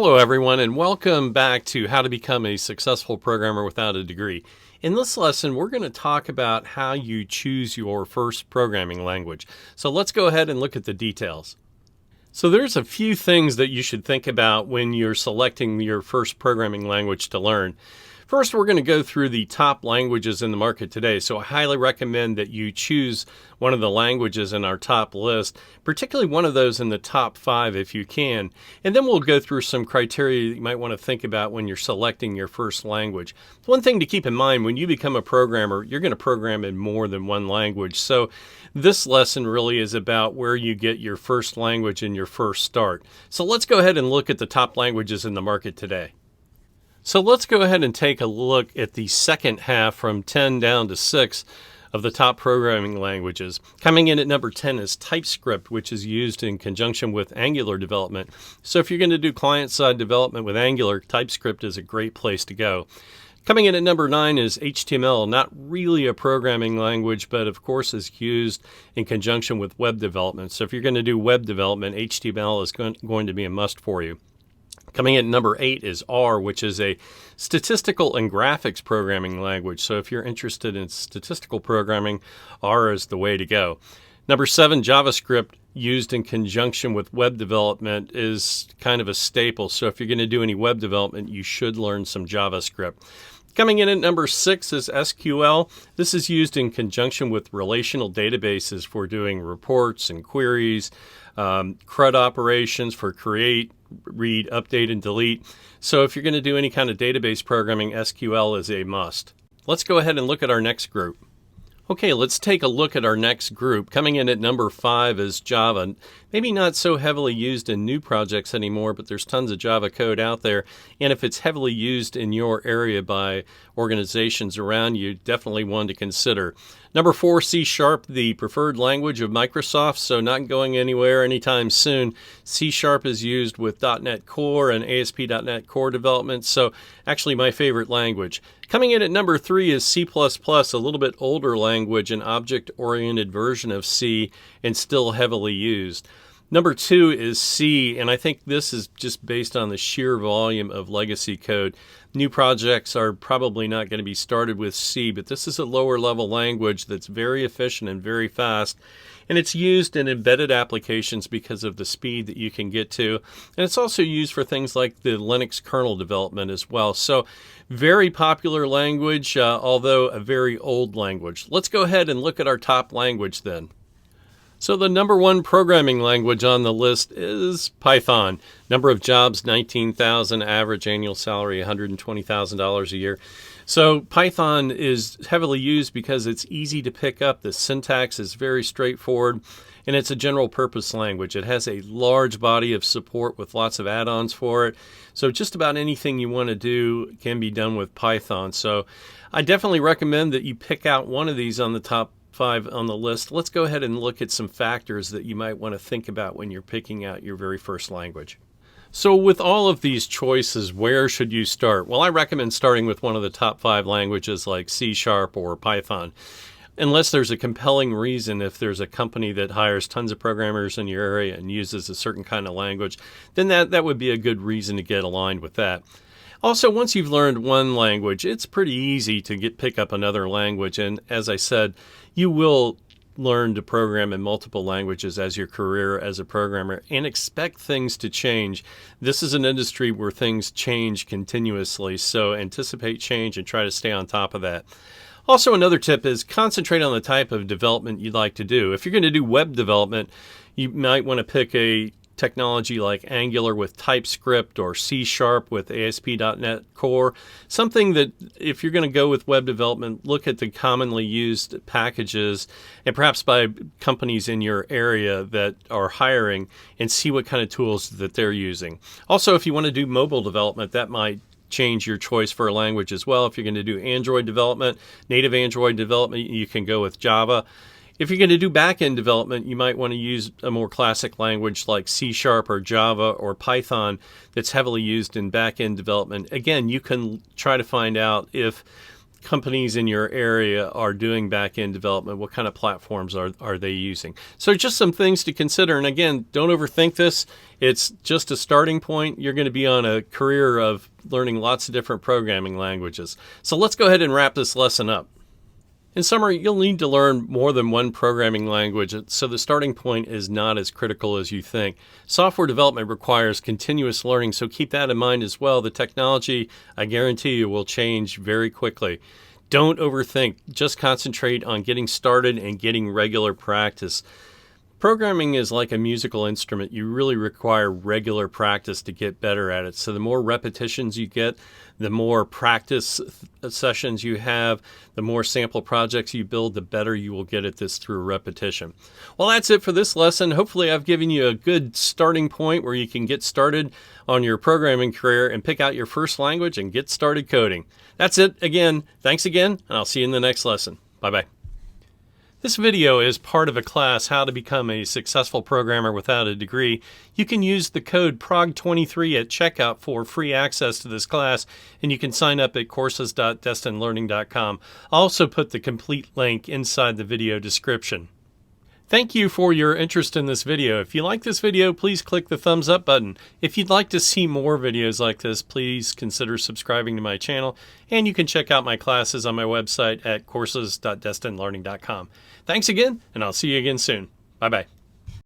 Hello everyone, and welcome back to How to Become a Successful Programmer Without a Degree. In this lesson, we're going to talk about how you choose your first programming language. So let's go ahead and look at the details. So there's a few things that you should think about when you're selecting your first programming language to learn. First, we're going to go through the top languages in the market today. So I highly recommend that you choose one of the languages in our top list, particularly one of those in the top 5 if you can. And then we'll go through some criteria that you might want to think about when you're selecting your first language. One thing to keep in mind, when you become a programmer, you're going to program in more than one language. So this lesson really is about where you get your first language and your first start. So let's go ahead and look at the top languages in the market today. So let's go ahead and take a look at the second half from 10 down to 6 of the top programming languages. Coming in at number 10 is TypeScript, which is used in conjunction with Angular development. So if you're going to do client-side development with Angular, TypeScript is a great place to go. Coming in at number 9 is HTML, not really a programming language, but of course is used in conjunction with web development. So if you're going to do web development, HTML is going to be a must for you. Coming in at number 8 is R, which is a statistical and graphics programming language. So if you're interested in statistical programming, R is the way to go. Number 7, JavaScript, used in conjunction with web development, is kind of a staple. So if you're going to do any web development, you should learn some JavaScript. Coming in at number 6 is SQL. This is used in conjunction with relational databases for doing reports and queries, CRUD operations for create, read, update, and delete. So if you're going to do any kind of database programming, SQL is a must. Let's go ahead and look at our next group. Okay, let's take a look at our next group. Coming in at number 5 is Java. Maybe not so heavily used in new projects anymore, but there's tons of Java code out there. And if it's heavily used in your area by organizations around you, definitely one to consider. Number 4, C#, the preferred language of Microsoft, so not going anywhere anytime soon. C# is used with .NET Core and ASP.NET Core development, so actually my favorite language. Coming in at number 3 is C++, a little bit older language, an object-oriented version of C, and still heavily used. Number 2 is C, and I think this is just based on the sheer volume of legacy code. New projects are probably not going to be started with C, but this is a lower level language that's very efficient and very fast. And it's used in embedded applications because of the speed that you can get to. And it's also used for things like the Linux kernel development as well. So very popular language, although a very old language. Let's go ahead and look at our top language then. So the number 1 programming language on the list is Python. Number of jobs, 19,000. Average annual salary, $120,000 a year. So Python is heavily used because it's easy to pick up. The syntax is very straightforward, and it's a general purpose language. It has a large body of support with lots of add-ons for it. So just about anything you want to do can be done with Python. So I definitely recommend that you pick out one of these on the top 5 on the list. Let's go ahead and look at some factors that you might want to think about when you're picking out your very first language. So with all of these choices, where should you start? Well, I recommend starting with one of the top 5 languages like C# or Python. Unless there's a compelling reason, if there's a company that hires tons of programmers in your area and uses a certain kind of language, then that would be a good reason to get aligned with that. Also, once you've learned one language, it's pretty easy to pick up another language. And as I said, you will learn to program in multiple languages as your career as a programmer, and expect things to change. This is an industry where things change continuously, so anticipate change and try to stay on top of that. Also, another tip is concentrate on the type of development you'd like to do. If you're going to do web development, you might want to pick a technology like Angular with TypeScript or C# with ASP.NET Core. Something that, if you're going to go with web development, look at the commonly used packages and perhaps by companies in your area that are hiring and see what kind of tools that they're using. Also, if you want to do mobile development, that might change your choice for a language as well. If you're going to do Android development, native Android development, you can go with Java. If you're going to do back-end development, you might want to use a more classic language like C# or Java or Python that's heavily used in back-end development. Again, you can try to find out if companies in your area are doing back-end development. What kind of platforms are they using? So just some things to consider. And again, don't overthink this. It's just a starting point. You're going to be on a career of learning lots of different programming languages. So let's go ahead and wrap this lesson up. In summary, you'll need to learn more than one programming language, so the starting point is not as critical as you think. Software development requires continuous learning, so keep that in mind as well. The technology, I guarantee you, will change very quickly. Don't overthink. Just concentrate on getting started and getting regular practice. Programming is like a musical instrument. You really require regular practice to get better at it. So the more repetitions you get, the more practice sessions you have, the more sample projects you build, the better you will get at this through repetition. Well, that's it for this lesson. Hopefully I've given you a good starting point where you can get started on your programming career and pick out your first language and get started coding. That's it again. Thanks again, and I'll see you in the next lesson. Bye-bye. This video is part of a class, How to Become a Successful Programmer Without a Degree. You can use the code PROG2023 at checkout for free access to this class, and you can sign up at courses.destinlearning.com. I'll also put the complete link inside the video description. Thank you for your interest in this video. If you like this video, please click the thumbs up button. If you'd like to see more videos like this, please consider subscribing to my channel, and you can check out my classes on my website at courses.destinlearning.com. Thanks again, and I'll see you again soon. Bye-bye.